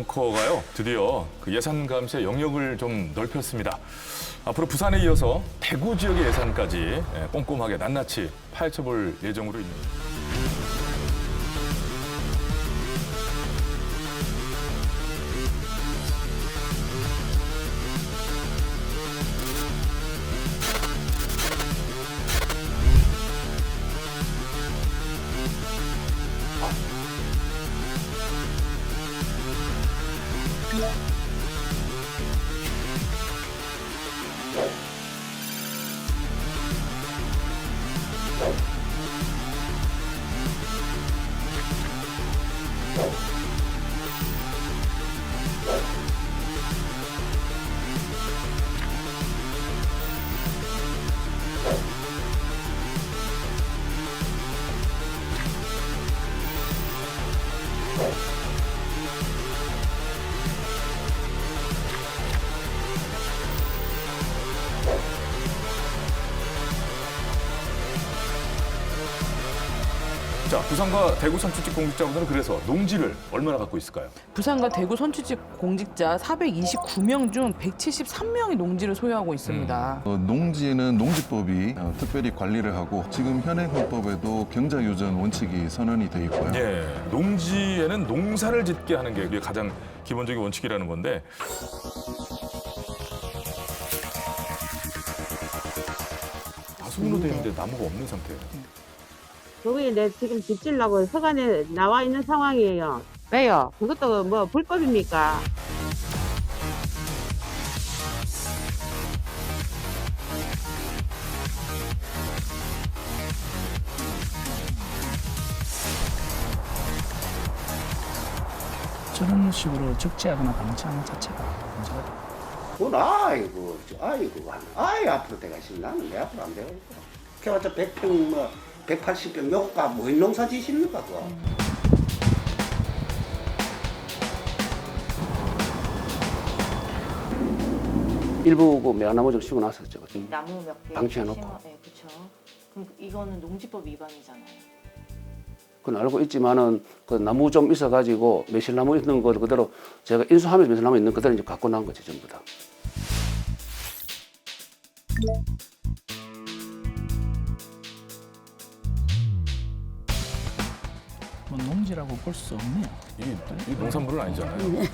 벙커가요 드디어 그 예산 감시의 영역을 좀 넓혔습니다. 앞으로 부산에 이어서 대구 지역의 예산까지 꼼꼼하게 낱낱이 파헤쳐볼 예정으로 있습니다. 자, 부산과 대구 선취직 공직자분들은 그래서 농지를 얼마나 갖고 있을까요? 부산과 대구 선취직 공직자 429명 중 173명이 농지를 소유하고 있습니다. 농지는 농지법이 특별히 관리를 하고 지금 현행 헌법에도 경자유전 원칙이 선언이 돼 있고요. 예, 농지에는 농사를 짓게 하는 게 그게 가장 기본적인 원칙이라는 건데 다수민로 돼 있는데 나무가 없는 상태예요. 거기에 내 지금 빚질라고 서간에 나와 있는 상황이에요. 왜요? 그것도 뭐 불법입니까? 저런 식으로 적재하거나 방치하는 자체가 문제가 됩니다. 그건 아이고, 아이 앞으로 내가 지금 나는 내 앞으로 안 되고 있고. 그래봤자 100평, 180평 요가 뭐 농사 지십니까, 그거? 일부 그 매화나무 좀 심어 놨었죠. 나무 몇 개 방치해놓고. 네, 그렇죠. 그럼 이거는 농지법 위반이잖아요. 그건 알고 있지만은 그 나무 좀 있어가지고 매실나무 있는 거 그대로 제가 인수하면서 매실나무 있는 그대로 이제 갖고 나온 거지, 전부 다. 뭐 농지라고 볼 수 없네요. 이 농산물은 아니잖아요.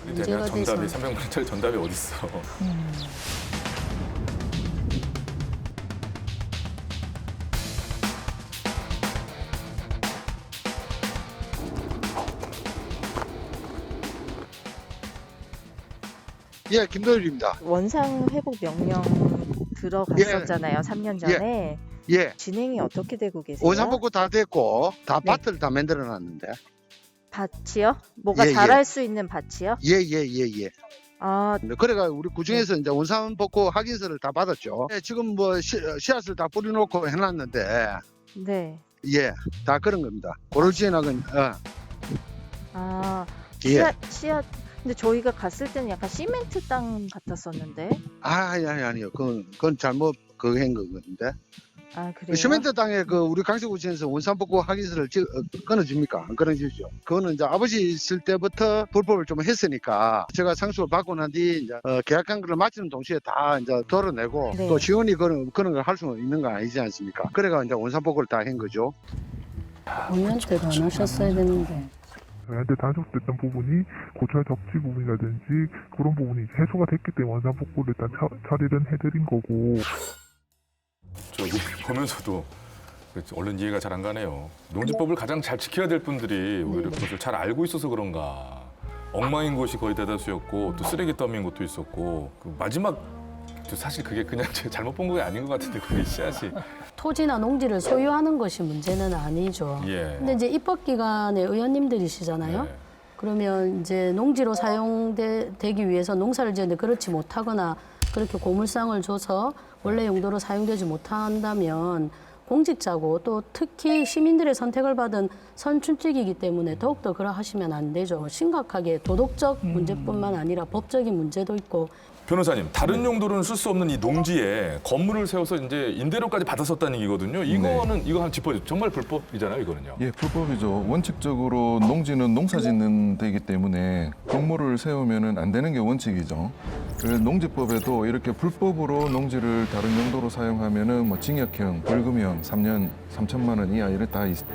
문제가 대략 정답이 돼서. 300만 원짜리 정답이 어디 있어? 예, 김도일입니다. 원상 회복 명령 들어갔었잖아요. 3년 전에. 예, 진행이 어떻게 되고 계세요? 원상복구 다 됐고 다 네. 밭을 다 만들어 놨는데. 밭이요? 뭐가 예, 자랄 수 있는 밭이요? 예. 아, 그래가 우리 구청에서 이제 원상복구 확인서를 다 받았죠. 예, 지금 뭐 씨앗을 다 뿌려놓고 해놨는데, 네. 예, 다 그런 겁니다. 고르지나건 아, 예. 씨앗. 근데 저희가 갔을 때는 약간 시멘트 땅 같았었는데. 아니요. 그건 잘못 그거 한 거거든요. 아, 그래요? 시멘트 땅에 그 우리 강서구청에서 원상복구 확인서를 끊어줍니까? 안 끊어주죠. 그거는 이제 아버지 있을 때부터 불법을 좀 했으니까 제가 상속을 받고 난 뒤 이제 계약한 거를 마치는 동시에 다 이제 덜어내고 네. 또 지원이 그런 걸 할 수 있는 건 아니지 않습니까? 그래가 이제 원상복구를 다 한 거죠. 본연 때도 안 하셨어야 되는데. 저희한테 단속됐던 부분이 고철 적지 부분이라든지 그런 부분이 해소가 됐기 때문에 원상복구를 일단 처리를 해드린 거고. 저기 보면서도 얼른 이해가 잘 안 가네요. 농지법을 가장 잘 지켜야 될 분들이 오히려 그것을 잘 알고 있어서 그런가. 엉망인 곳이 거의 대다수였고 또 쓰레기 더미인 곳도 있었고 그 마지막 사실 그게 그냥 제가 잘못 본 게 아닌 것 같은데 그게 씨앗이. 토지나 농지를 소유하는 것이 문제는 아니죠. 예. 근데 이제 입법 기관의 의원님들이시잖아요. 네. 그러면 이제 농지로 사용되기 위해서 농사를 지었는데 그렇지 못하거나 그렇게 고물상을 줘서 원래 용도로 사용되지 못한다면 공직자고 또 특히 시민들의 선택을 받은 선출직이기 때문에 더욱더 그러하시면 안 되죠. 심각하게 도덕적 문제뿐만 아니라 법적인 문제도 있고. 변호사님, 다른 용도로는 쓸 수 없는 이 농지에 건물을 세워서 이제 임대료까지 받았었다는 얘기거든요. 이거는 이거 한번 짚어주세요. 정말 불법이잖아요, 이거는요. 예, 불법이죠. 원칙적으로 농지는 농사 짓는 데이기 때문에 건물을 세우면은 안 되는 게 원칙이죠. 그래서 농지법에도 이렇게 불법으로 농지를 다른 용도로 사용하면은 뭐 징역형, 벌금형 3년 3천만 원 이하 이런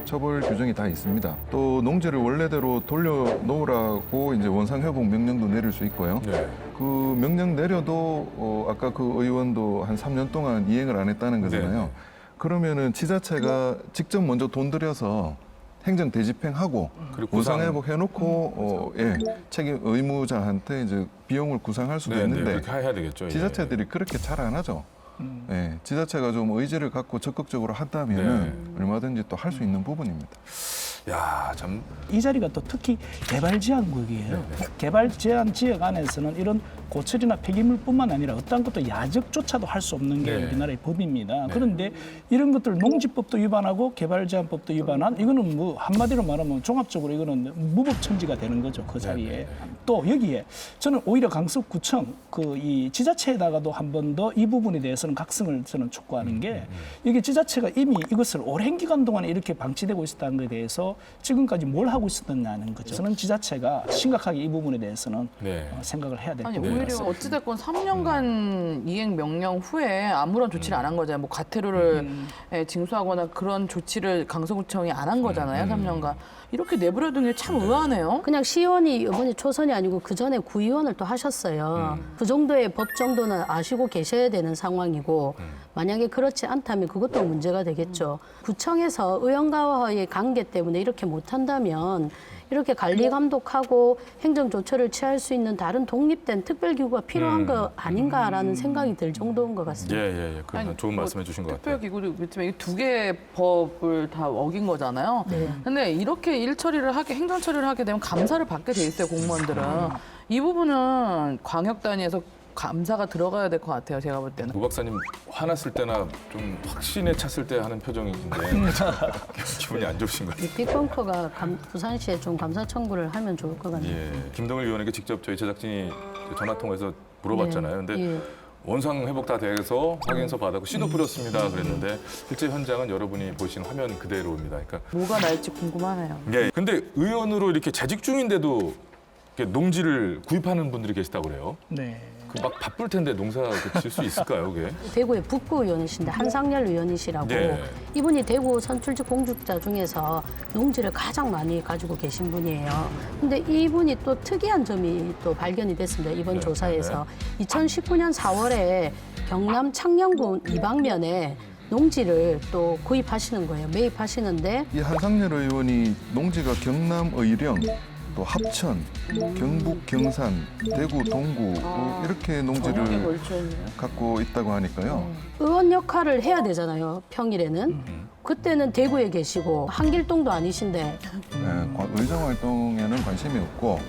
처벌 규정이 다 있습니다. 또 농지를 원래대로 돌려놓으라고 이제 원상회복 명령도 내릴 수 있고요. 네. 그 명령 내려도 아까 그 의원도 한 3년 동안 이행을 안 했다는 거잖아요. 네. 그러면은 지자체가 직접 먼저 돈 들여서 행정 대집행하고 그리고 원상회복 해놓고 책임 의무자한테 이제 비용을 구상할 수도 네, 있는데 그렇게 해야 되겠죠. 예. 지자체들이 그렇게 잘 안 하죠. 예, 지자체가 좀 의지를 갖고 적극적으로 한다면은 얼마든지 또 할 수 있는 부분입니다. 야, 참. 이 자리가 또 특히 개발 제한 구역이에요. 개발 제한 지역 안에서는 이런 고철이나 폐기물뿐만 아니라 어떤 것도 야적조차도 할 수 없는 게 네. 우리나라의 법입니다. 그런데 이런 것들 농지법도 위반하고 개발 제한법도 위반한 이거는 뭐 한마디로 말하면 종합적으로 이거는 무법천지가 되는 거죠. 그 자리에. 또 여기에 저는 오히려 강서구청 그 이 지자체에다가도 한 번 더 이 부분에 대해서는 각성을 저는 촉구하는 게 이게 지자체가 이미 이것을 오랜 기간 동안 이렇게 방치되고 있었다는 것에 대해서 지금까지 뭘 하고 있었느냐는 거죠. 저는 지자체가 심각하게 이 부분에 대해서는 생각을 해야 될 아니 거고. 오히려 어찌됐건 3년간 이행 명령 후에 아무런 조치를 안 한 거잖아요. 뭐 과태료를 징수하거나 그런 조치를 강서구청이 안 한 거잖아요. 3년간. 이렇게 내버려둔 게 참 의아하네요. 그냥 시의원이 이번에 초선이 아니고 그 전에 구의원을 또 하셨어요. 그 정도의 법 정도는 아시고 계셔야 되는 상황이고 만약에 그렇지 않다면 그것도 문제가 되겠죠. 구청에서 의원과의 관계 때문에 이렇게 못한다면 이렇게 관리 감독하고 행정 조처를 취할 수 있는 다른 독립된 특별기구가 필요한 거 아닌가라는 생각이 들 정도인 것 같습니다. 예. 그런 좋은 말씀해 주신 것 같아요. 특별기구도 그렇지만 이게 두 개의 법을 다 어긴 거잖아요. 근데 이렇게 일 처리를 하게 행정 처리를 하게 되면 감사를 받게 돼 있어요, 공무원들은. 이 부분은 광역 단위에서 감사가 들어가야 될 것 같아요, 제가 볼 때는. 무 박사님 화났을 때나 좀 확신에 찼을 때 하는 표정이신데 기분이 안 좋으신 것 같아요. 빅벙커가 부산시에 좀 감사 청구를 하면 좋을 것 같네요. 예. 김동일 의원에게 직접 저희 제작진이 전화 통해서 물어봤잖아요. 근데 원상 회복 다 돼서 확인서 받았고 씨도 뿌렸습니다. 그랬는데 실제 현장은 여러분이 보신 화면 그대로입니다. 그러니까 뭐가 날지 궁금하네요. 예. 근데 의원으로 이렇게 재직 중인데도 이렇게 농지를 구입하는 분들이 계시다고 그래요. 네. 그 막 바쁠 텐데 농사 질 수 있을까요, 그게? 대구의 북구 의원이신데 한상열 의원이시라고 이분이 대구 선출직 공직자 중에서 농지를 가장 많이 가지고 계신 분이에요. 근데 이분이 또 특이한 점이 또 발견이 됐습니다. 이번 조사에서 2019년 4월에 경남 창녕군 이방면에 농지를 또 구입하시는 거예요. 매입하시는데 이 한상열 의원이 농지가 경남 의령, 또 합천, 경북 경산, 대구 동구 이렇게 농지를 갖고 있다고 하니까요. 의원 역할을 해야 되잖아요. 평일에는. 그때는 대구에 계시고 한길동도 아니신데 의정 활동에는 관심이 없고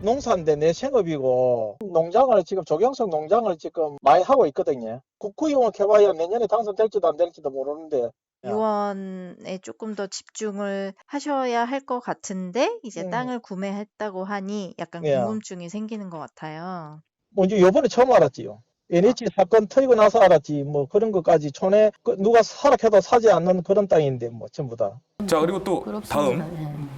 농사인데 내 생업이고 농장을 지금 조경석 농장을 지금 많이 하고 있거든요. 국회의원을 해봐야 내년에 당선될지도 안 될지도 모르는데 유언에 조금 더 집중을 하셔야 할 것 같은데 이제 땅을 구매했다고 하니 약간 궁금증이 생기는 것 같아요. 먼저 이번에 처음 알았지요. NH 사건 터지고 나서 알았지. 뭐 그런 것까지 촌에 누가 사락해도 사지 않는 그런 땅인데 뭐 전부 다. 자, 그리고 또 부럽습니다. 다음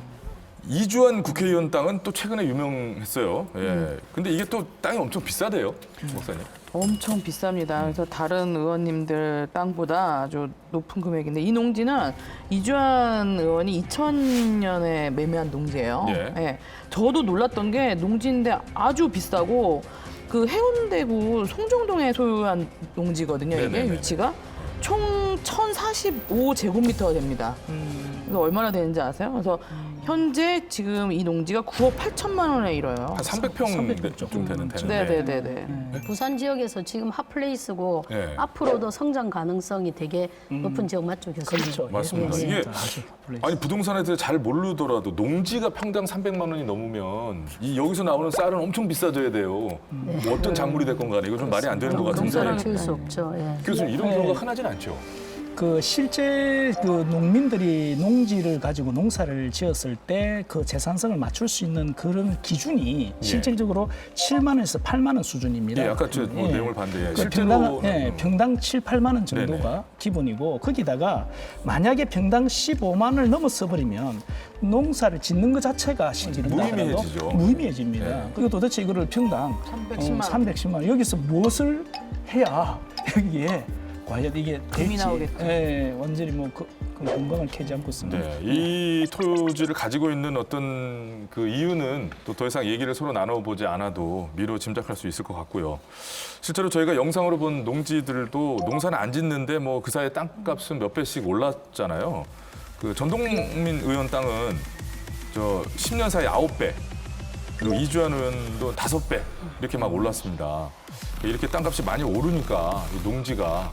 이주환 국회의원 땅은 또 최근에 유명했어요. 예. 근데 이게 또 땅이 엄청 비싸대요, 목사님. 엄청 비쌉니다. 그래서 다른 의원님들 땅보다 아주 높은 금액인데 이 농지는 이주환 의원이 2000년에 매매한 농지예요. 예. 저도 놀랐던 게 농지인데 아주 비싸고 그 해운대구 송정동에 소유한 농지거든요. 이게 위치가 총 1045제곱미터가 됩니다. 그래서 얼마나 되는지 아세요? 그래서 현재 지금 이 농지가 9억 8천만 원에 이뤄요. 한 300평 좀 되는 네네네. 되는데. 부산 지역에서 지금 핫플레이스고 네. 앞으로도 성장 가능성이 되게 높은 지역 맞죠, 교수님? 그렇죠. 맞습니다. 예, 예. 이게 아니 부동산에 대해서 잘 모르더라도 농지가 평당 300만 원이 넘으면 이 여기서 나오는 쌀은 엄청 비싸져야 돼요. 뭐 어떤 작물이 됐건 간에 이거 좀 말이 안 되는 것 농사를 같은데. 지을 수 없죠. 예. 교수님 이런 경우가 흔하진 않죠. 그 실제 그 농민들이 농지를 가지고 농사를 지었을 때 그 재산성을 맞출 수 있는 그런 기준이 실질적으로 7만 원에서 8만 원 수준입니다. 예, 아까 저 뭐 내용을 봤는데 그 실제로 평당 7, 8만 원 정도가 네네. 기본이고 거기다가 만약에 평당 15만 원을 넘어서 버리면 농사를 짓는 것 자체가 실질은 무의미해지죠. 무의미해집니다. 네. 그리고 도대체 이거를 평당 310만 원. 여기서 무엇을 해야 여기에 과연 이게 금이 될지 나오겠죠. 완전히 뭐 건강을 캐지 않고 있습니다. 네, 이 토지를 가지고 있는 어떤 그 이유는 또 더 이상 얘기를 서로 나눠보지 않아도 미로 짐작할 수 있을 것 같고요. 실제로 저희가 영상으로 본 농지들도 농사는 안 짓는데 뭐 그 사이에 땅값은 몇 배씩 올랐잖아요. 그 전동민 의원 땅은 저 10년 사이 9배, 그리고 이주환 의원도 5배 이렇게 막 올랐습니다. 이렇게 땅값이 많이 오르니까 이 농지가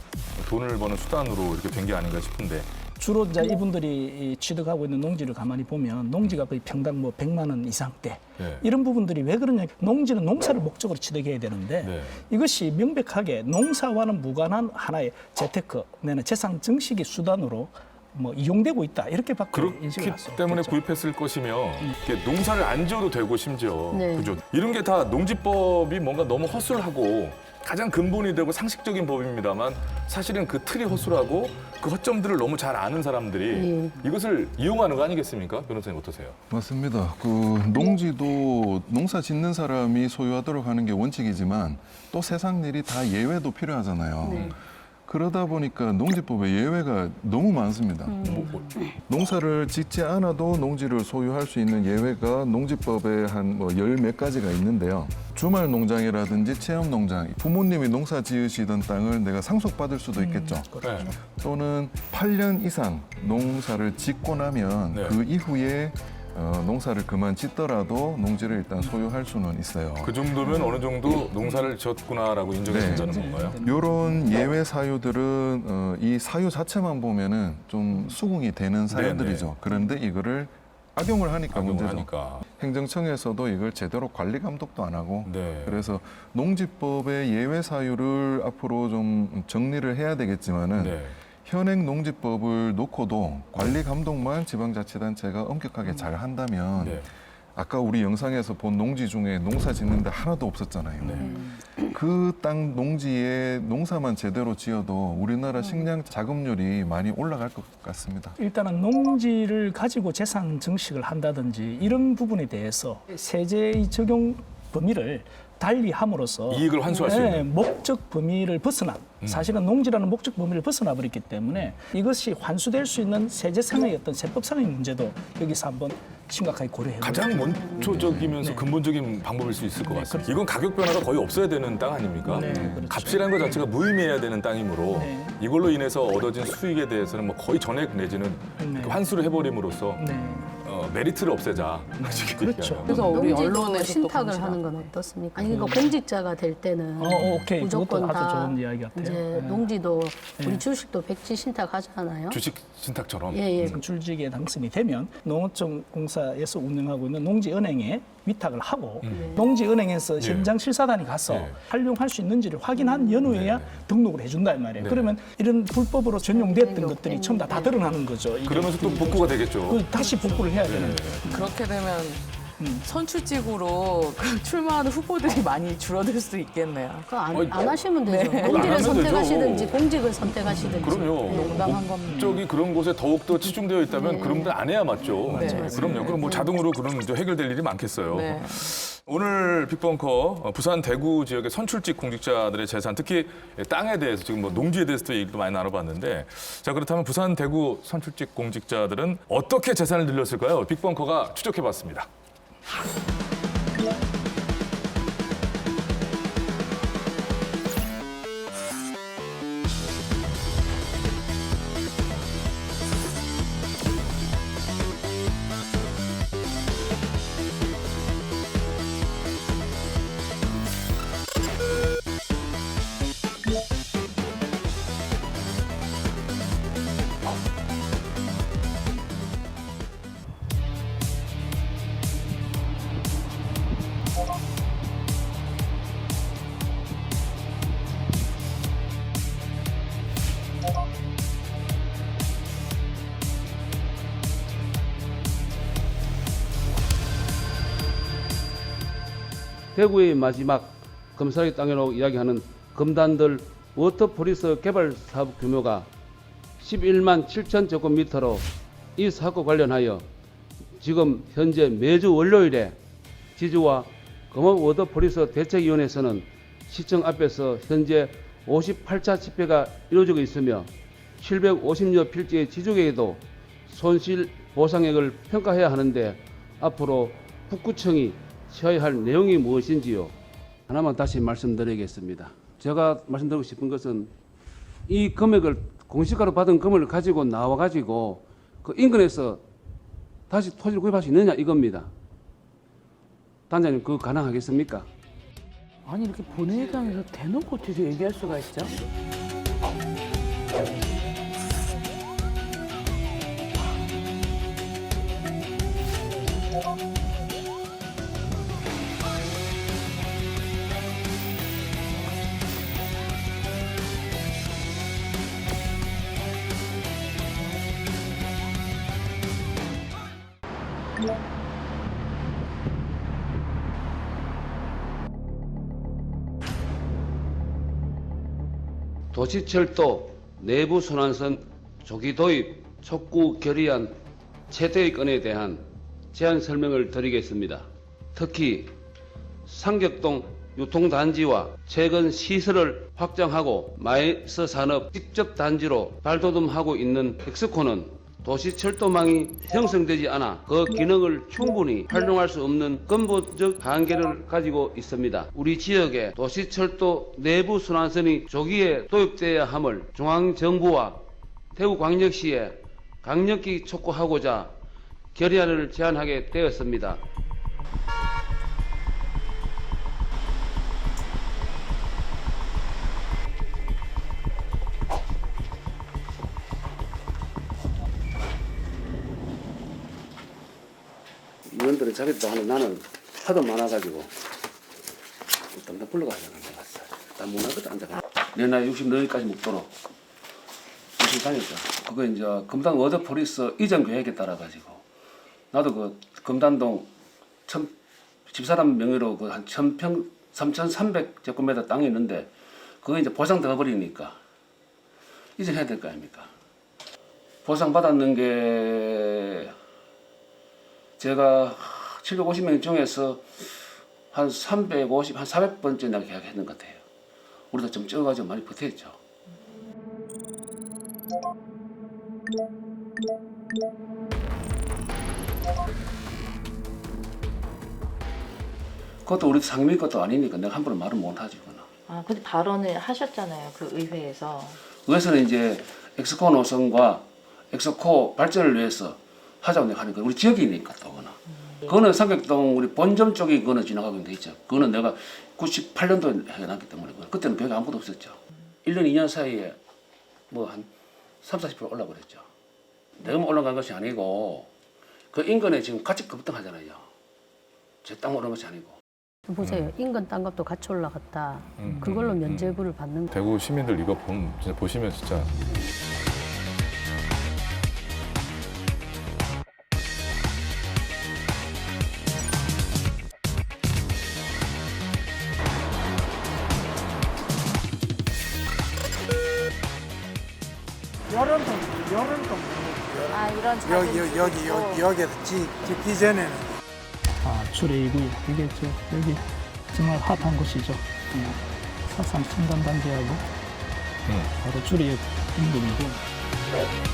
돈을 버는 수단으로 이렇게 된 게 아닌가 싶은데. 주로 이제 이분들이 취득하고 있는 농지를 가만히 보면 농지가 거의 평당 뭐 100만 원 이상대 네. 이런 부분들이 왜 그러냐? 농지는 농사를 목적으로 취득해야 되는데 네. 이것이 명백하게 농사와는 무관한 하나의 재테크, 내는 재산 증식의 수단으로 뭐 이용되고 있다 이렇게밖에 인식을 그렇기 할 수 때문에 없겠죠. 구입했을 것이며 이렇게 농사를 안 지어도 되고 심지어 네. 그죠? 이런 게 다 농지법이 뭔가 너무 허술하고 가장 근본이 되고 상식적인 법입니다만 사실은 그 틀이 허술하고 그 허점들을 너무 잘 아는 사람들이 이것을 이용하는 거 아니겠습니까? 변호사님 어떠세요? 맞습니다. 그 농지도 농사 짓는 사람이 소유하도록 하는 게 원칙이지만 또 세상 일이 다 예외도 필요하잖아요. 그러다 보니까 농지법에 예외가 너무 많습니다. 농사를 짓지 않아도 농지를 소유할 수 있는 예외가 농지법에 한 뭐 열 몇 가지가 있는데요. 주말 농장이라든지 체험 농장, 부모님이 농사 지으시던 땅을 내가 상속받을 수도 있겠죠. 네. 또는 8년 이상 농사를 짓고 나면 네. 그 이후에 농사를 그만 짓더라도 농지를 일단 소유할 수는 있어요. 그 정도면 어느 정도 농사를 지었구나라고 인정이 네. 된다는 건가요? 이런 예외 사유들은 이 사유 자체만 보면은 좀 수긍이 되는 사유들이죠. 그런데 이거를 악용을 하니까 악용을 문제죠. 하니까. 행정청에서도 이걸 제대로 관리 감독도 안 하고 네. 그래서 농지법의 예외 사유를 앞으로 좀 정리를 해야 되겠지만은 네. 현행 농지법을 놓고도 관리 감독만 지방자치단체가 엄격하게 잘 한다면 네. 아까 우리 영상에서 본 농지 중에 농사 짓는데 하나도 없었잖아요. 그 땅 농지에 농사만 제대로 지어도 우리나라 식량 자급률이 많이 올라갈 것 같습니다. 일단은 농지를 가지고 재산 증식을 한다든지 이런 부분에 대해서 세제의 적용 범위를 달리 함으로써 이익을 환수할 수 있는. 목적 범위를 벗어나 사실은 농지라는 목적 범위를 벗어나 버렸기 때문에 이것이 환수될 수 있는 세제상의 어떤 세법상의 문제도 여기서 한번 심각하게 고려해 가장 원초적이면서 근본적인 방법일 수 있을 것 같습니다. 이건 가격 변화가 거의 없어야 되는 땅 아닙니까? 네, 그렇죠. 값이라는 것 자체가 무의미해야 되는 땅이므로 네. 이걸로 인해서 얻어진 수익에 대해서는 뭐 거의 전액 내지는 이렇게 환수를 해버림으로써 메리트를 없애자. 그렇죠. 그래서 우리 농지도 언론에서 또 신탁을 공시하고. 하는 건 어떻습니까? 아니 그러니까 공직자가 될 때는 오케이. 무조건 그것도 아주 다 좋은 이야기 같아요. 이제 네. 농지도 우리 주식도 백지 신탁하잖아요. 주식 신탁처럼. 예. 선출직에 당선이 되면 농어촌공사에서 운영하고 있는 농지은행에 위탁을 하고 농지은행에서 현장 실사단이 가서 예. 활용할 수 있는지를 확인한 연후에야 등록을 해준다 이 말이에요. 네. 그러면 이런 불법으로 전용됐던 것들이 전부 다 드러나는 거죠. 이게 그러면서 또 복구가 되겠죠. 그 다시 복구를 해야 되는 거예요. 그렇게 되면 선출직으로 그 출마하는 후보들이 많이 줄어들 수도 있겠네요. 그거 안 하시면 되죠. 네. 안 농지를 하면 선택하시든지 되죠. 공직을 선택하시든지. 그럼요. 농담한 겁니다. 목적이 그런 곳에 더욱더 치중되어 있다면 그런 분들 안 해야 맞죠. 네. 그럼요. 그럼 뭐 자동으로 그런 이제 해결될 일이 많겠어요. 네. 오늘 빅벙커 부산 대구 지역의 선출직 공직자들의 재산, 특히 땅에 대해서 지금 뭐 농지에 대해서도 얘기도 많이 나눠봤는데, 자 그렇다면 부산 대구 선출직 공직자들은 어떻게 재산을 늘렸을까요? 빅벙커가 추적해봤습니다. 대구의 마지막 검사의 땅이라고 이야기하는 금단들 워터폴리스 개발 사업 규모가 11만 7천 제곱미터로 이 사업과 관련하여 지금 현재 매주 월요일에 지주와 금호 워터폴리스 대책위원회에서는 시청 앞에서 현재 58차 집회가 이루어지고 있으며 750여 필지의 지주에게도 손실 보상액을 평가해야 하는데 앞으로 북구청이 취해야 할 내용이 무엇인지요? 하나만 다시 말씀드리겠습니다. 제가 말씀드리고 싶은 것은 이 금액을 공시가로 받은 금을 가지고 나와가지고 그 인근에서 다시 토지를 구입할 수 있느냐 이겁니다. 단장님 그거 가능하겠습니까? 아니 이렇게 본회의장에서 대놓고 어떻게 얘기할 수가 있죠? 도시철도 내부 순환선 조기 도입 촉구 결의안 채택의 건에 대한 제안 설명을 드리겠습니다. 특히 상격동 유통단지와 최근 시설을 확장하고 마이스 산업 직접 단지로 발돋움하고 있는 엑스코는 도시철도망이 형성되지 않아 그 기능을 충분히 활용할 수 없는 근본적 한계를 가지고 있습니다. 우리 지역에 도시철도 내부 순환선이 조기에 도입되어야 함을 중앙정부와 대구광역시에 강력히 촉구하고자 결의안을 제안하게 되었습니다. 이원들은 자기도 하는 나는 하도 많아가지고 일단 나 불러가자고 왔어. 나 문화부터 앉아가. 내나 60 너희까지 먹도록 열심히 다녔죠. 그거 이제 금단 워터폴리스 이전 계획에 따라 가지고 나도 그 금단동 집사람 명의로 그 한 1000평 3,300제곱미터 땅이 있는데 그거 이제 보상 들어버리니까 이제 해야 될 거 아닙니까? 보상 받았는 게 제가 750명 중에서 한 350, 한 400번째 내가 계약했는 것 같아요. 우리도 좀 적어가지고 많이 버텼죠. 그것도 우리 상임위 것도 아니니까 내가 함부로 말은 못하지. 아, 근데 발언을 하셨잖아요. 그 의회에서. 의회에서는 이제 엑스코 노선과 엑스코 발전을 위해서 하자고 내가 하는 거 우리 지역이니까 또 그거는. 그거는 상격동 우리 본점 쪽이 그거는 지나가고 돼 있죠. 그거는 내가 98년도에 해놨기 때문에 그때는 벽에 아무것도 없었죠. 1년 2년 사이에 뭐 한 30-40% 올라버렸죠. 내가 올라간 것이 아니고 그 인근에 지금 가치 급등하잖아요. 제 땅 오른 것이 아니고. 보세요. 인근 땅값도 같이 올라갔다. 그걸로 면죄부를 받는 거. 대구 시민들 이거 진짜 보시면 진짜 요런 동. 아, 이런 작은 여기에서 짓기 전에는. 아, 출애이고요. 이게 여기 정말 핫한 곳이죠. 사상 첨단 단지하고 바로 출애역 인근이고.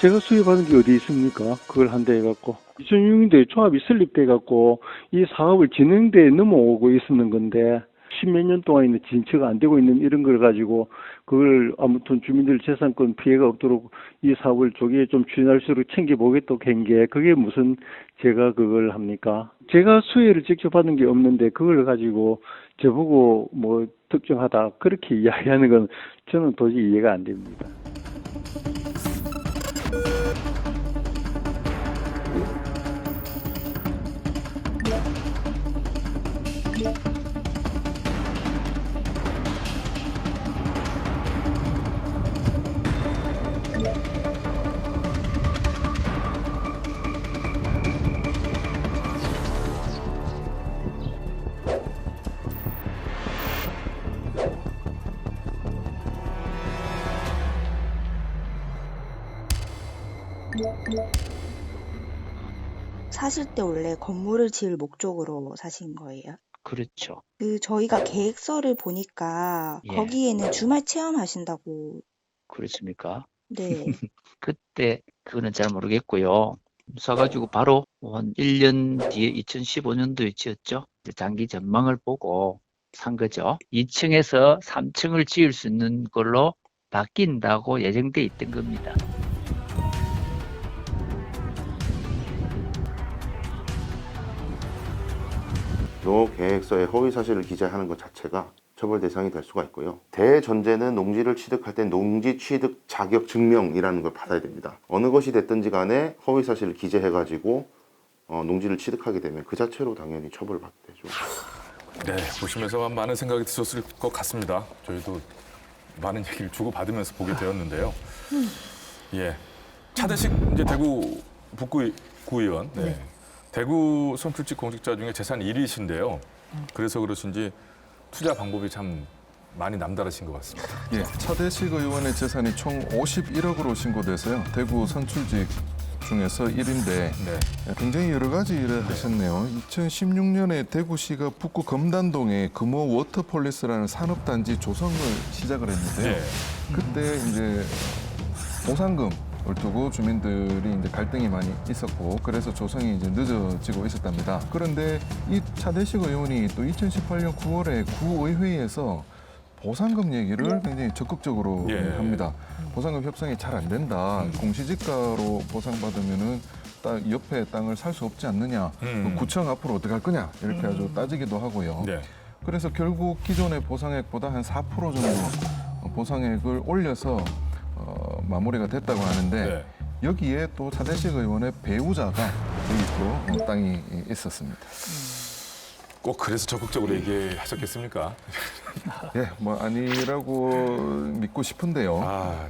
제가 수혜받은 게 어디 있습니까? 그걸 한다 해갖고 2006년도에 조합이 설립돼갖고 이 사업을 진행대에 넘어오고 있었는 건데 10몇 년 동안 있는 진척가 안 되고 있는 이런 걸 가지고 그걸 아무튼 주민들 재산권 피해가 없도록 이 사업을 조기에 좀 추진할 수 있도록 챙겨보겠다고 한 게 그게 무슨 제가 그걸 합니까? 제가 수혜를 직접 받은 게 없는데 그걸 가지고 저보고 뭐 특정하다 그렇게 이야기하는 건 저는 도저히 이해가 안 됩니다. 사실 때 원래 건물을 지을 목적으로 사신 거예요? 그렇죠. 저희가 계획서를 보니까 예. 거기에는 주말 체험하신다고. 그렇습니까? 네. 그때 그거는 잘 모르겠고요. 사가지고 바로 한 1년 뒤에 2015년도에 지었죠. 장기 전망을 보고 산 거죠. 2층에서 3층을 지을 수 있는 걸로 바뀐다고 예정돼 있던 겁니다. 농업 계획서에 허위 사실을 기재하는 것 자체가 처벌 대상이 될 수가 있고요. 대전제는 농지를 취득할 때 농지 취득 자격 증명이라는 걸 받아야 됩니다. 어느 것이 됐든지 간에 허위 사실을 기재해가지고 농지를 취득하게 되면 그 자체로 당연히 처벌을 받게 되죠. 네, 보시면서 많은 생각이 드셨을 것 같습니다. 저희도 많은 얘기를 주고받으면서 보게 되었는데요. 예, 차대식 이제 대구 북구 구의원. 네. 대구 선출직 공직자 중에 재산 1위신데요. 그래서 그러신지 투자 방법이 참 많이 남다르신 것 같습니다. 예, 차대식 의원의 재산이 총 51억으로 신고돼서요. 대구 선출직 중에서 1인데 굉장히 여러 가지 일을 하셨네요. 2016년에 대구시가 북구 검단동에 금호 워터폴리스라는 산업단지 조성을 시작을 했는데요. 그때 이제 보상금을 두고 주민들이 이제 갈등이 많이 있었고 그래서 조성이 이제 늦어지고 있었답니다. 그런데 이 차대식 의원이 또 2018년 9월에 구의회에서 보상금 얘기를 굉장히 적극적으로 합니다. 보상금 협상이 잘 안 된다. 공시지가로 보상받으면은 옆에 땅을 살 수 없지 않느냐. 구청 앞으로 어떻게 할 거냐. 이렇게 아주 따지기도 하고요. 그래서 결국 기존의 보상액보다 한 4% 정도 보상액을 올려서 마무리가 됐다고 하는데 여기에 또 차대식 의원의 배우자가 여기 또 땅이 있었습니다. 꼭 그래서 적극적으로 얘기하셨겠습니까? 예, 뭐 아니라고 믿고 싶은데요.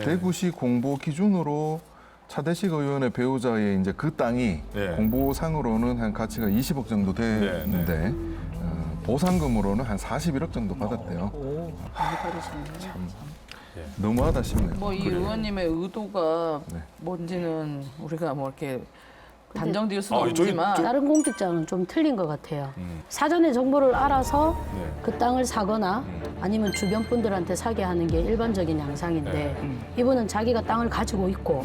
대구시 공보 기준으로 차대식 의원의 배우자의 이제 그 땅이 공보상으로는 한 가치가 20억 정도 되는데 보상금으로는 한 41억 정도 받았대요. 참 너무하다 싶네요. 뭐 이 의원님의 의도가 뭔지는 우리가 뭐 이렇게 단정지을 수는 없지만 다른 공직자는 좀 틀린 것 같아요. 사전에 정보를 알아서 그 땅을 사거나 아니면 주변 분들한테 사게 하는 게 일반적인 양상인데 이분은 자기가 땅을 가지고 있고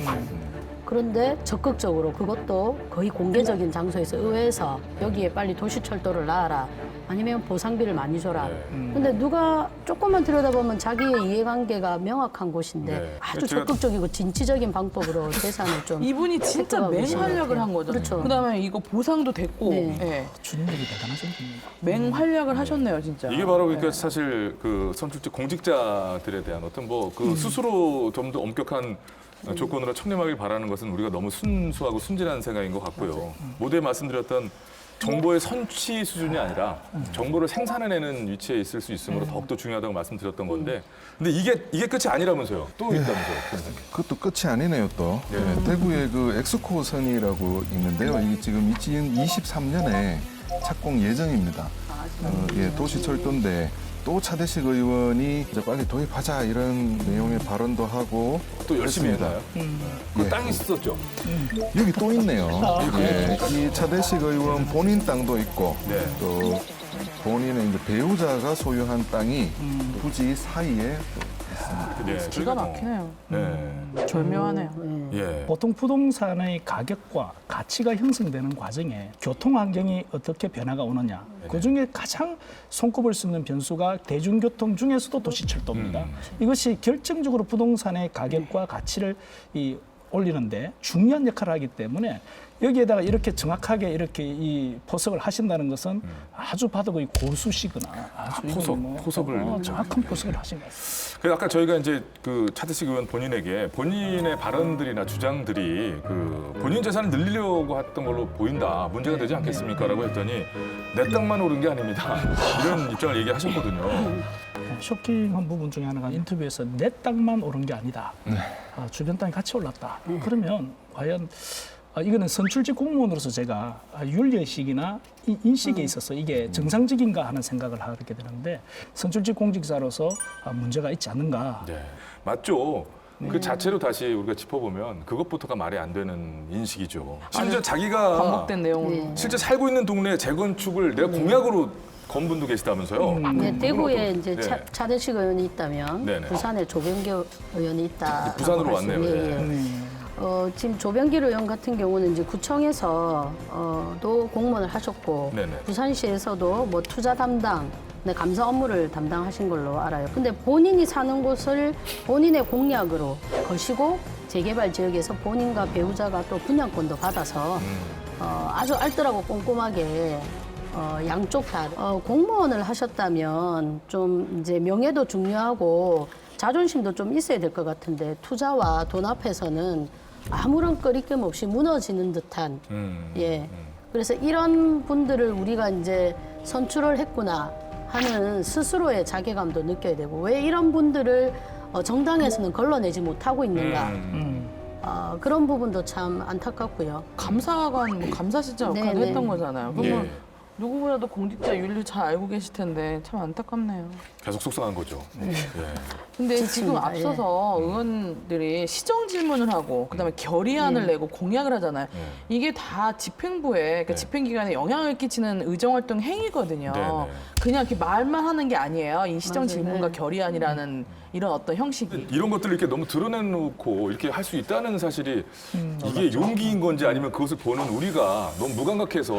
그런데 적극적으로 그것도 거의 공개적인 장소에서 의회에서 여기에 빨리 도시철도를 놔라 아니면 보상비를 많이 줘라. 근데 누가 조금만 들여다보면 자기의 이해관계가 명확한 곳인데 아주 적극적이고 진취적인 방법으로 재산을 좀 이분이 진짜 맹활약을 한 거죠. 그렇죠. 그다음에 이거 보상도 됐고 주민들이 대단하신 분입니다. 맹활약을 하셨네요, 진짜. 이게 바로 그러니까 사실 그 선출직 공직자들에 대한 어떤 뭐 그 스스로 좀 더 엄격한 조건으로 청렴하길 바라는 것은 우리가 너무 순수하고 순진한 생각인 것 같고요. 모두에 말씀드렸던 정보의 선취 수준이 아니라 정보를 생산해내는 위치에 있을 수 있으므로 더욱더 중요하다고 말씀드렸던 건데 근데 이게 끝이 아니라면서요. 또 있다면서요. 그것도 끝이 아니네요, 또. 대구에 그 엑스코선이라고 있는데요. 이게 지금 2023년에 착공 예정입니다. 도시철도인데 또 차대식 의원이 이제 빨리 도입하자 이런 내용의 발언도 하고 또 열심히 했나요? 그 땅이 있었죠. 여기 또 있네요. 이 차대식 의원 본인 땅도 있고 또 본인의 이제 배우자가 소유한 땅이 부지 사이에 있습니다. 기가 막히네요. 절묘하네요. 보통 부동산의 가격과 가치가 형성되는 과정에 교통 환경이 어떻게 변화가 오느냐. 그중에 가장 손꼽을 수 있는 변수가 대중교통 중에서도 도시철도입니다. 이것이 결정적으로 부동산의 가격과 가치를 올리는데 중요한 역할을 하기 때문에 여기에다가 이렇게 정확하게 이렇게 이 포석을 하신다는 것은 아주 봐도 거의 고수시거나 아주 포석을 정확한 포석을 하신 것 같습니다. 그래서 아까 저희가 이제 그 차대식 의원 본인에게 본인의 발언들이나 주장들이 그 본인 재산을 늘리려고 했던 걸로 보인다. 문제가 되지 않겠습니까? 라고 했더니 내 땅만 오른 게 아닙니다. 이런 입장을 얘기하셨거든요. 쇼킹한 부분 중에 하나가 인터뷰에서 내 땅만 오른 게 아니다. 주변 땅이 같이 올랐다. 그러면 과연 이거는 선출직 공무원으로서 제가 윤리의식이나 인식에 있어서 이게 정상적인가 하는 생각을 하게 되는데 선출직 공직자로서 문제가 있지 않는가. 네, 맞죠. 그 자체로 다시 우리가 짚어보면 그것부터가 말이 안 되는 인식이죠. 심지어 자기가 반복된 내용으로. 실제 살고 있는 동네 재건축을 내가 공약으로 건 분도 계시다면서요. 네, 대구에 이제 네. 차대식 의원이 있다면 네네. 부산에 조병기 의원이 있다. 부산으로 왔네요. 지금 조병길 의원 같은 경우는 이제 구청에서 도 공무원을 하셨고 네네. 부산시에서도 뭐 투자 담당, 감사 업무를 담당하신 걸로 알아요. 근데 본인이 사는 곳을 본인의 공약으로 거시고 재개발 지역에서 본인과 배우자가 또 분양권도 받아서 아주 알뜰하고 꼼꼼하게 양쪽 다 공무원을 하셨다면 좀 이제 명예도 중요하고 자존심도 좀 있어야 될 것 같은데 투자와 돈 앞에서는 아무런 거리낌 없이 무너지는 듯한 그래서 이런 분들을 우리가 이제 선출을 했구나 하는 스스로의 자괴감도 느껴야 되고 왜 이런 분들을 정당에서는 걸러내지 못하고 있는가 그런 부분도 참 안타깝고요. 감사관, 뭐 감사실장 역할을 네네. 했던 거잖아요. 그러면 누구보다도 공직자 윤리 잘 알고 계실 텐데 참 안타깝네요. 계속 속상한 거죠. 근데 지금 지칩니다. 앞서서 의원들이 시정 질문을 하고 그다음에 결의안을 내고 공약을 하잖아요. 이게 다 집행부에 그러니까 집행기관에 영향을 끼치는 의정활동 행위거든요. 네네. 그냥 이렇게 말만 하는 게 아니에요. 이 시정 맞아요. 질문과 결의안이라는 이런 어떤 형식이. 이런 것들을 이렇게 너무 드러내놓고 이렇게 할 수 있다는 사실이 이게 용기인 건지 아니면 그것을 보는 우리가 너무 무감각해서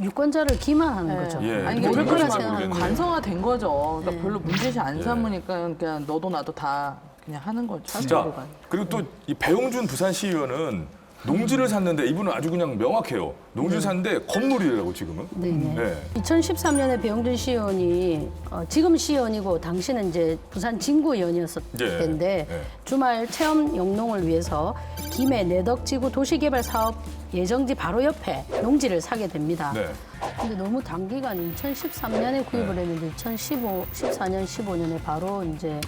유권자를 기만하는 거죠. 예. 아니 뭐 이게 그런 얼마나 건지 모르겠네요. 관성화된 거죠. 그러니까 네. 별로 문제시 안 예. 삼으니까 그냥 너도 나도 다 그냥 하는 거죠. 자, 그리고 또 이 배용준 부산시의원은 농지를 샀는데 이분은 아주 그냥 명확해요. 농지를 샀는데 건물이라고 지금은. 네네. 2013년에 배용준 시의원이 지금 시의원이고 당시는 이제 부산 진구 의원이었을 텐데 주말 체험 영농을 위해서 김해 내덕지구 도시개발 사업 예정지 바로 옆에 농지를 사게 됩니다. 근데 너무 단기간 2013년에 구입을 했는데 14년, 15년에 바로 이제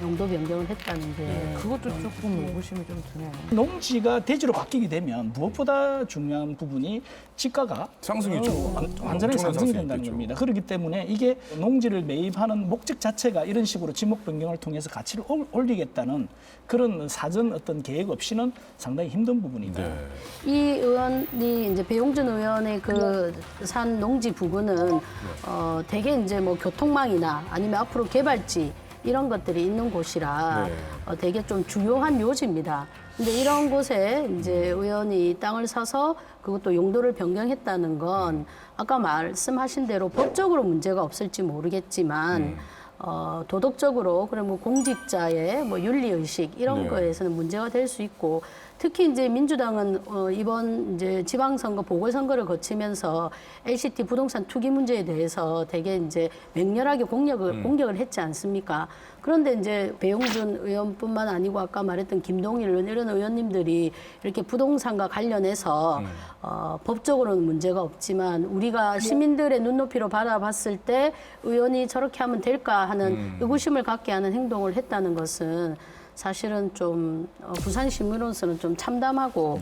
용도 변경을 했다는 게 그것도 조금 의구심이 좀 드네요. 농지가 대지로 바뀌게 되면 무엇보다 중요한 부분이 지가가 상승이죠. 완전히 상승이 상승이 된다는 있겠죠. 겁니다. 그렇기 때문에 이게 농지를 매입하는 목적 자체가 이런 식으로 지목 변경을 통해서 가치를 올리겠다는 그런 사전 어떤 계획 없이는 상당히 힘든 부분이다. 이 의원이 이제 배용준 의원의 그 산 농지 부분은 대개 이제 뭐 교통망이나 아니면 앞으로 개발지 이런 것들이 있는 곳이라 되게 좀 중요한 요지입니다. 근데 이런 곳에 이제 의원이 땅을 사서 그것도 용도를 변경했다는 건 아까 말씀하신 대로 법적으로 문제가 없을지 모르겠지만 도덕적으로 그리고 뭐 공직자의 뭐 윤리의식 이런 거에서는 문제가 될 수 있고 특히 이제 민주당은 이번 이제 지방선거 보궐선거를 거치면서 LCT 부동산 투기 문제에 대해서 되게 이제 맹렬하게 공격을 했지 않습니까? 그런데 이제 배용준 의원뿐만 아니고 아까 말했던 김동일 의원 이런 의원님들이 이렇게 부동산과 관련해서 법적으로는 문제가 없지만 우리가 시민들의 눈높이로 바라봤을 때 의원이 저렇게 하면 될까 하는 의구심을 갖게 하는 행동을 했다는 것은 사실은 좀 부산 시민으로서는 좀 참담하고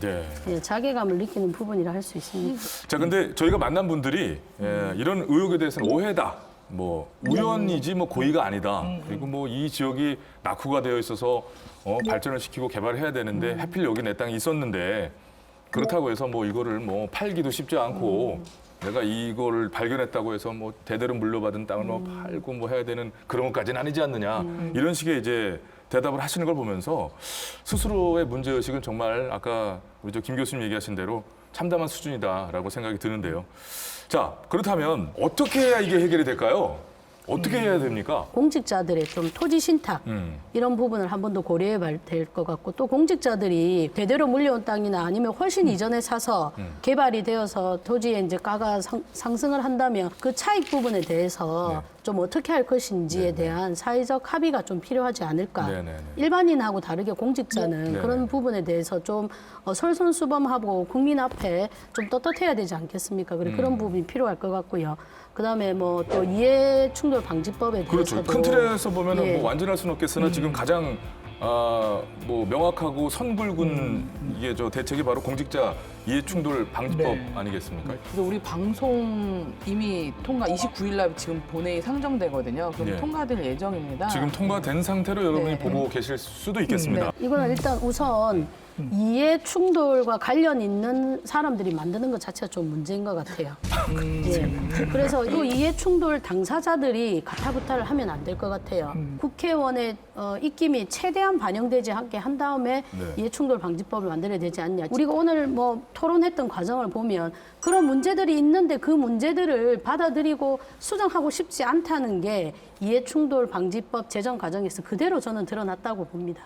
자괴감을 느끼는 부분이라 할 수 있습니다. 자, 근데 저희가 만난 분들이 이런 의혹에 대해서는 오해다. 뭐 우연이지 뭐 고의가 아니다. 그리고 뭐 이 지역이 낙후가 되어 있어서 발전을 시키고 개발해야 되는데 하필 여기 내 땅이 있었는데 그렇다고 해서 뭐 이거를 뭐 팔기도 쉽지 않고 내가 이거를 발견했다고 해서 뭐 대대로 물려받은 땅을 뭐 팔고 뭐 해야 되는 그런 것까지는 아니지 않느냐. 이런 식의 이제 대답을 하시는 걸 보면서 스스로의 문제의식은 정말 아까 우리 김 교수님 얘기하신 대로 참담한 수준이다라고 생각이 드는데요. 자, 그렇다면 어떻게 해야 이게 해결이 될까요? 어떻게 해야 됩니까? 공직자들의 좀 토지 신탁 이런 부분을 한 번 더 고려해야 될 것 같고 또 공직자들이 대대로 물려온 땅이나 아니면 훨씬 이전에 사서 개발이 되어서 토지에 이제 가가 상승을 한다면 그 차익 부분에 대해서 좀 어떻게 할 것인지에 대한 사회적 합의가 좀 필요하지 않을까. 네네네. 일반인하고 다르게 공직자는 네네. 그런 부분에 대해서 좀 솔선수범하고 국민 앞에 좀 떳떳해야 되지 않겠습니까? 그런 부분이 필요할 것 같고요. 그다음에 뭐 또 이해 충돌 방지법에 그렇죠. 대해서도 큰 틀에서 보면은 예. 뭐 완전할 수는 없겠으나 지금 가장 뭐 명확하고 선굵은 이게 저 대책이 바로 공직자 이해충돌 방지법 네. 아니겠습니까? 그래서 우리 방송 이미 통과 29일 날 지금 본회의 상정되거든요. 그럼 예. 통과될 예정입니다. 지금 통과된 상태로 여러분이 네. 보고 계실 수도 있겠습니다. 이거는 일단 우선 이해 충돌과 관련 있는 사람들이 만드는 것 자체가 좀 문제인 것 같아요. 예. 그래서 이 이해 충돌 당사자들이 가타부타를 하면 안 될 것 같아요. 국회의원의 입김이 최대한 반영되지 않게 한 다음에 네. 이해 충돌 방지법을 만들어야 되지 않냐. 우리가 오늘 뭐 토론했던 과정을 보면 그런 문제들이 있는데 그 문제들을 받아들이고 수정하고 싶지 않다는 게 이해 충돌 방지법 제정 과정에서 그대로 저는 드러났다고 봅니다.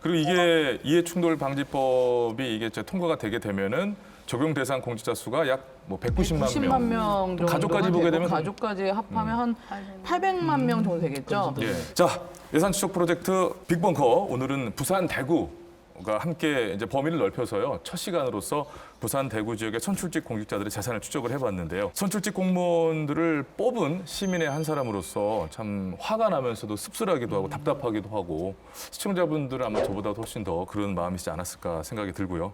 그리고 이게 이해충돌 방지법이 이게 이제 통과가 되게 되면은 적용 대상 공직자 수가 약 뭐 190만 명 정도 가족까지 보게 되면 가족까지 합하면 한 800만 명 정도 되겠죠. 예. 자, 예산 추적 프로젝트 빅벙커 오늘은 부산 대구가 함께 이제 범위를 넓혀서요. 첫 시간으로서 부산 대구 지역의 선출직 공직자들의 재산을 추적을 해봤는데요. 선출직 공무원들을 뽑은 시민의 한 사람으로서 참 화가 나면서도 씁쓸하기도 하고 답답하기도 하고 시청자분들은 아마 저보다 훨씬 더 그런 마음이지 않았을까 생각이 들고요.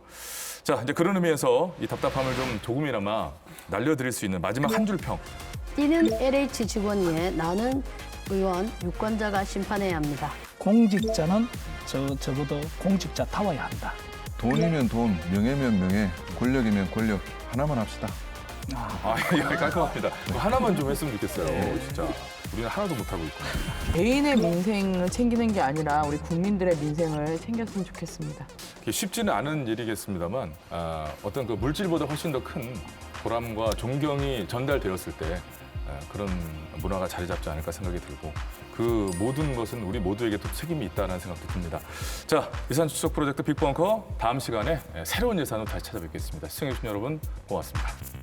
자, 이제 그런 의미에서 이 답답함을 좀 조금이나마 날려드릴 수 있는 마지막 한 줄 평. 뛰는 LH 직원이에 나는 의원, 유권자가 심판해야 합니다. 공직자는 적어도 공직자다워야 한다. 돈이면 돈, 명예면 명예, 권력이면 권력 하나만 합시다. 예, 깔끔합니다. 하나만 좀 했으면 좋겠어요. 진짜 우리는 하나도 못하고 있고. 개인의 민생을 챙기는 게 아니라 우리 국민들의 민생을 챙겼으면 좋겠습니다. 이게 쉽지는 않은 일이겠습니다만 어떤 그 물질보다 훨씬 더 큰 보람과 존경이 전달되었을 때 그런 문화가 자리 잡지 않을까 생각이 들고 그 모든 것은 우리 모두에게 또 책임이 있다는 생각도 듭니다. 자, 예산 추적 프로젝트 빅벙커 다음 시간에 새로운 예산으로 다시 찾아뵙겠습니다. 시청해주신 여러분 고맙습니다.